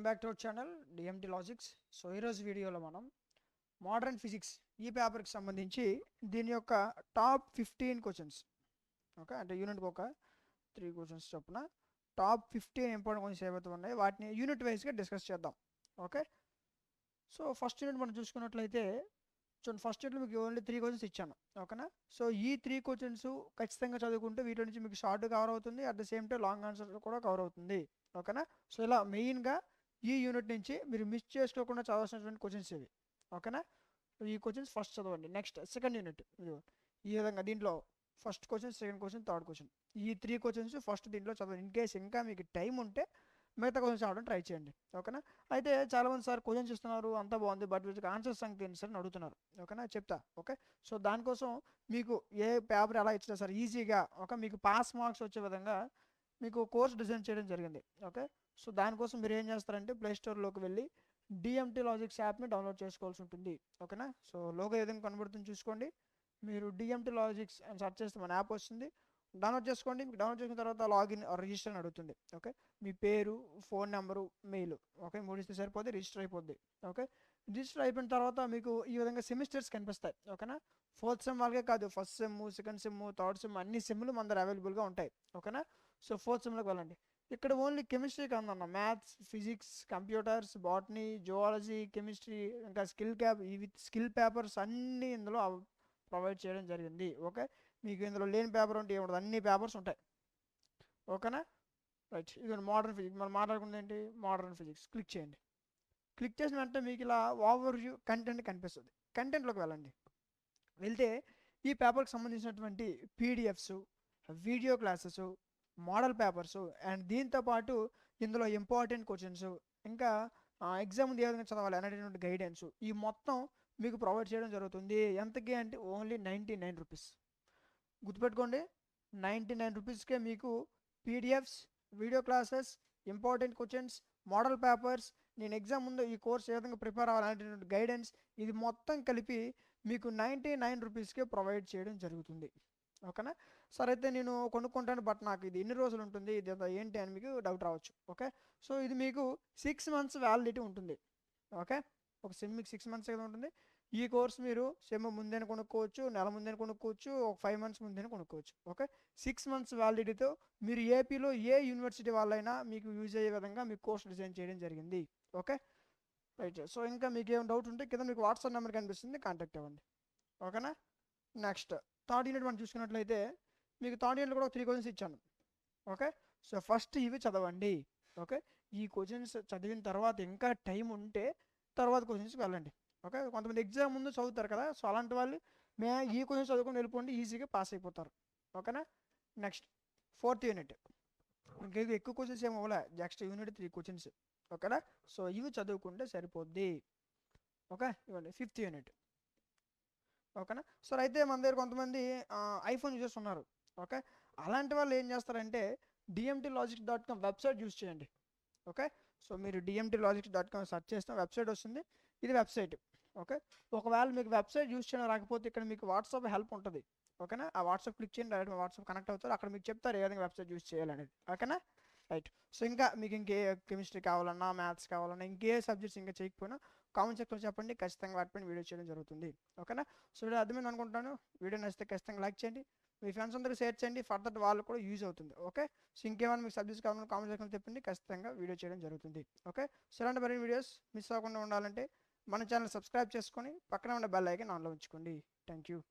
Welcome back to our channel DMT logics. So ఈరోజు వీడియోలో మనం మోడర్న్ ఫిజిక్స్ ఈ పేపర్కి సంబంధించి దీని యొక్క టాప్ 15 క్వశ్చన్స్, ఓకే, అంటే యూనిట్కి ఒక 3 క్వశ్చన్స్ చొప్పున టాప్ 15 ఇంపార్టెంట్ క్వశ్చన్స్ ఏవైతే ఉన్నాయో వాటిని యూనిట్ వైజ్గా డిస్కస్ చేద్దాం. ఓకే, సో ఫస్ట్ యూనిట్ మనం చూసుకున్నట్లయితే చూడండి, ఫస్ట్ యూనిట్లో మీకు ఓన్లీ 3 క్వశ్చన్స్ ఇచ్చాను, ఓకేనా. సో ఈ 3 క్వశ్చన్స్ ఖచ్చితంగా చదువుకుంటే వీటి నుంచి మీకు షార్ట్ కవర్ అవుతుంది, at the same time long answer కూడా కవర్ అవుతుంది, ఓకేనా. సో ఇలా మెయిన్గా ఈ యూనిట్ నుంచి మీరు మిస్ చేసుకోకుండా చదవాల్సినటువంటి క్వశ్చన్స్ ఇవి, ఓకేనా. ఈ క్వశ్చన్స్ ఫస్ట్ చదవండి. నెక్స్ట్ సెకండ్ యూనిట్ ఈ విధంగా దీంట్లో first question, second question, third question, ఈ 3 క్వశ్చన్స్ ఫస్ట్ దీంట్లో చదవండి. ఇన్ కేస్ ఇంకా మీకు టైం ఉంటే మిగతా క్వశ్చన్స్ చదవడం ట్రై చేయండి, ఓకేనా. అయితే చాలామంది సార్ క్వశ్చన్స్ ఇస్తున్నారు అంతా బాగుంది, బట్ వీటికి ఆన్సర్ సంగతి ఏంటి సార్ అని అడుగుతున్నారు, ఓకేనా. చెప్తా, ఓకే. సో దానికోసం మీకు ఏ పేపర్ ఎలా ఇచ్చినా సార్ ఈజీగా మీకు పాస్ మార్క్స్ వచ్చే విధంగా మీకు కోర్స్ డిజైన్ చేయడం జరిగింది, ఓకే. సో దానికోసం మీరు ఏం చేస్తారంటే ప్లే స్టోర్లోకి వెళ్ళి డిఎంటి లాజిక్స్ యాప్ని డౌన్లోడ్ చేసుకోవాల్సి ఉంటుంది, ఓకేనా. సో లోగో ఏ విధంగా కనబడుతుంది చూసుకోండి. మీరు డిఎంటి లాజిక్స్ అని సెర్చ్ చేస్తే మన యాప్ వస్తుంది, డౌన్లోడ్ చేసుకోండి. మీకు డౌన్లోడ్ చేసిన తర్వాత లాగిన్ రిజిస్టర్ అని అడుగుతుంది, ఓకే. మీ పేరు, ఫోన్ నెంబరు, మెయిల్, ఓకే, 3 ఇస్తే సరిపోద్ది, రిజిస్టర్ అయిపోద్ది, ఓకే. రిజిస్టర్ అయిపోయిన తర్వాత మీకు ఈ విధంగా సెమిస్టర్స్ కనిపిస్తాయి, ఓకేనా. 4th సెమ్ వాళ్ళకే కాదు, first sem, second sem, third sem అన్ని సెమ్లు మన దగ్గర అవైలబుల్గా ఉంటాయి, ఓకేనా. సో 4th సెమ్లోకి వెళ్ళండి. ఇక్కడ ఓన్లీ కెమిస్ట్రీ కాదన్న, maths, physics, computers, botany, zoology, chemistry, ఇంకా స్కిల్ పేపర్స్ అన్నీ ఇందులో ప్రొవైడ్ చేయడం జరిగింది, ఓకే. మీకు ఇందులో లేని పేపర్ ఉంటే ఏముండదు, అన్ని పేపర్స్ ఉంటాయి, ఓకేనా. రైట్, ఇది మోడర్న్ ఫిజిక్స్ మనం మాట్లాడుకుంది ఏంటి, మోడర్న్ ఫిజిక్స్. క్లిక్ చేయండి. క్లిక్ చేసిన వెంటనే మీకు ఇలా ఓవర్ వ్యూ కంటెంట్ కనిపిస్తుంది. కంటెంట్లోకి వెళ్ళండి. వెళ్తే ఈ పేపర్కి సంబంధించినటువంటి PDFs, video classes, model papers and దీంతోపాటు ఇందులో ఇంపార్టెంట్ క్వశ్చన్స్, ఇంకా ఎగ్జామ్ ఏ విధంగా చదవాలి అనేటువంటి గైడెన్స్ ఈ మొత్తం మీకు ప్రొవైడ్ చేయడం జరుగుతుంది. ఎంతకి అంటే ఓన్లీ 99 రూపీస్. గుర్తుపెట్టుకోండి, 99 రూపీస్కే మీకు PDFs, video classes, important questions, model papers, నేను ఎగ్జామ్ ముందు ఈ కోర్స్ ఏ విధంగా ప్రిపేర్ అవ్వాలనేటువంటి గైడెన్స్ ఇది మొత్తం కలిపి మీకు 99 రూపీస్కే ప్రొవైడ్ చేయడం జరుగుతుంది, ఓకేనా. సరే అయితే నేను కొనుక్కుంటాను, బట్ నాకు ఇది ఎన్ని రోజులు ఉంటుంది, ఇది ఏంటి అని మీకు డౌట్ రావచ్చు, ఓకే. సో ఇది మీకు 6 months వ్యాలిడిటీ ఉంటుంది, ఓకే. ఒక సెమ్ మీకు 6 months ఏదో ఉంటుంది. ఈ కోర్స్ మీరు సెమ్ ముందే కొనుక్కోవచ్చు, నెల ముందే కొనుక్కోవచ్చు, ఒక 5 months ముందే కొనుక్కోవచ్చు, ఓకే. 6 months వ్యాలిడిటీతో మీరు ఏపీలో ఏ యూనివర్సిటీ వాళ్ళైనా మీకు యూజ్ అయ్యే విధంగా మీకు కోర్స్ డిజైన్ చేయడం జరిగింది, ఓకే. రైట్, సో ఇంకా మీకు ఏం డౌట్ ఉంటే కింద మీకు వాట్సాప్ నెంబర్ కనిపిస్తుంది, కాంటాక్ట్ అవ్వండి, ఓకేనా. నెక్స్ట్ థర్డ్ యూనిట్ మనం చూసుకున్నట్లయితే మీకు థర్డ్ యూనిట్లో కూడా 3 క్వశ్చన్స్ ఇచ్చాను, ఓకే. సో ఫస్ట్ ఇవి చదవండి, ఓకే. ఈ క్వశ్చన్స్ చదివిన తర్వాత ఇంకా టైం ఉంటే తర్వాత క్వశ్చన్స్కి వెళ్ళండి, ఓకే. కొంతమంది ఎగ్జామ్ ముందు చదువుతారు కదా, సో అలాంటి వాళ్ళు ఈ క్వశ్చన్స్ చదువుకొని వెళ్ళిపోండి, ఈజీగా పాస్ అయిపోతారు, ఓకేనా. నెక్స్ట్ 4th యూనిట్ ఇంకా ఎక్కువ క్వశ్చన్స్ ఏమి అవ్వలే, జస్ట్ యూనిట్ 3 క్వశ్చన్స్, ఓకేనా. సో ఇవి చదువుకుంటే సరిపోద్ది, ఓకే. ఇవ్వండి 5th యూనిట్, ఓకేనా. సో అయితే మన దగ్గర కొంతమంది ఐఫోన్ యూజర్స్ ఉన్నారు, ఓకే. అలాంటి వాళ్ళు ఏం చేస్తారంటే dmtlogics.com వెబ్సైట్ యూజ్ చేయండి, ఓకే. సో మీరు dmtlogics.com సెర్చ్ చేస్తే వెబ్సైట్ వస్తుంది, ఇది వెబ్సైట్, ఓకే. ఒకవేళ మీకు వెబ్సైట్ యూజ్ చేయడం రాకపోతే ఇక్కడ మీకు వాట్సాప్ హెల్ప్ ఉంటుంది, ఓకేనా. ఆ వాట్సాప్ క్లిక్ చేయండి, డైరెక్ట్ వాట్సాప్ కనెక్ట్ అవుతారు, అక్కడ మీకు చెప్తారు ఏ విధంగా వెబ్సైట్ యూజ్ చేయాలనేది, ఓకేనా. రైట్, సో ఇంకా మీకు ఇంకే కెమిస్ట్రీ కావాలన్నా, మ్యాథ్స్ కావాలన్నా, ఇంకే సబ్జెక్ట్స్ ఇంకా చేయకపోయినా కామెంట్ సెక్షన్లో చెప్పండి, ఖచ్చితంగా వాటిపైన వీడియో చేయడం జరుగుతుంది, ఓకేనా. సో వీడియో అర్థమైంది అనుకుంటాను. వీడియో నచ్చితే ఖచ్చితంగా లైక్ చేయండి, మీ ఫ్రెండ్స్ అందరికీ షేర్ చేయండి, ఫర్దర్ వాళ్ళు కూడా యూజ్ అవుతుంది, ఓకే. సో ఇంకేమైనా మీకు సబ్జెక్ట్స్ కావాలన్నా కామెంట్ సెక్షన్లో చెప్పండి, ఖచ్చితంగా వీడియో చేయడం జరుగుతుంది, ఓకే. సో ఇలాంటి మరిన్ని వీడియోస్ మిస్ అవ్వకుండా ఉండాలంటే మన ఛానల్ సబ్స్క్రైబ్ చేసుకొని పక్కన ఉన్న బెల్ ఐకాన్ ఆన్లో ఉంచుకోండి. Thank you.